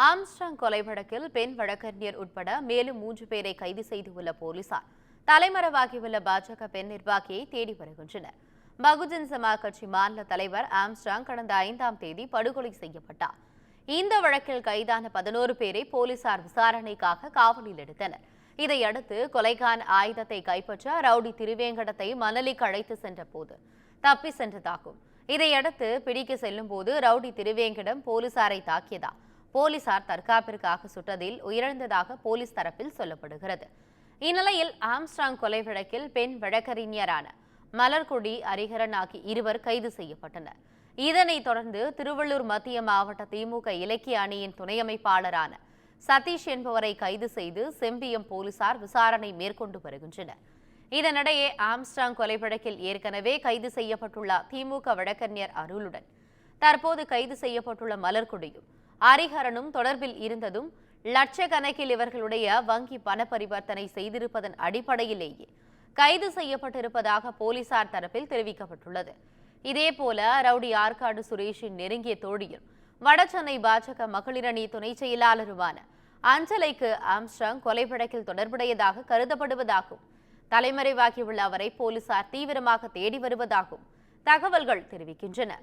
Armstrong கொலை வழக்கில் பெண் வழக்கறிஞர் உட்பட மேலும் 3 பேரை கைது செய்துள்ள போலீசார் தலைமறைவாகியுள்ள பாஜக பெண் நிர்வாகியை தேடி வருகின்றனர். பகுஜன் சமாஜ் கட்சி மாநில தலைவர் ஆம்ஸ்ட்ராங் கடந்த 5ஆம் தேதி படுகொலை செய்யப்பட்டார். இந்த வழக்கில் கைதான 11 பேரை போலீசார் விசாரணைக்காக காவலில் எடுத்தனர். இதையடுத்து கொலைக்கான ஆயுதத்தை கைப்பற்ற ரவுடி திருவேங்கடத்தை மணலிக்கு அழைத்து சென்ற போது தப்பி சென்றதாகும். இதையடுத்து பிடிக்க செல்லும் போது ரவுடி திருவேங்கடம் போலீசாரை தாக்கியதா போலீசார் தற்காப்பிற்காக சுட்டதில் உயிரிழந்ததாக போலீஸ் தரப்பில் சொல்லப்படுகிறது. இந்நிலையில் ஆம்ஸ்ட்ராங் கொலை வழக்கில் பெண் வழக்கறிஞரான மலர்கொடி ஹரிஹரன் ஆகிய 2 கைது செய்யப்பட்டனர். இதனைத் தொடர்ந்து திருவள்ளூர் மத்திய மாவட்ட திமுக இலக்கிய அணியின் துணை அமைப்பாளரான சதீஷ் என்பவரை கைது செய்து செம்பியம் போலீசார் விசாரணை மேற்கொண்டு வருகின்றனர். இதனிடையே ஆம்ஸ்ட்ராங் கொலை வழக்கில் ஏற்கனவே கைது செய்யப்பட்டுள்ள திமுக வழக்கறிஞர் அருளுடன் தற்போது கைது செய்யப்பட்டுள்ள மலர்கொடியும் ஹரிஹரனும் தொடர்பில் இருந்ததும் லட்சக்கணக்கில் இவர்களுடைய வங்கி பண பரிவர்த்தனை செய்திருப்பதன் அடிப்படையிலேயே கைது செய்யப்பட்டிருப்பதாக போலீசார் தரப்பில் தெரிவிக்கப்பட்டுள்ளது. இதேபோல ரவுடி ஆற்காடு சுரேஷின் நெருங்கிய தோழியும் வடசென்னை பாஜக மகளிரணி துணை செயலாளருமான அஞ்சலைக்கு ஆம்ஸ்ட்ராங் கொலை வழக்கில் தொடர்புடையதாக கருதப்படுவதாகவும் தலைமறைவாகியுள்ள அவரை போலீசார் தீவிரமாக தேடி வருவதாகவும் தகவல்கள் தெரிவிக்கின்றன.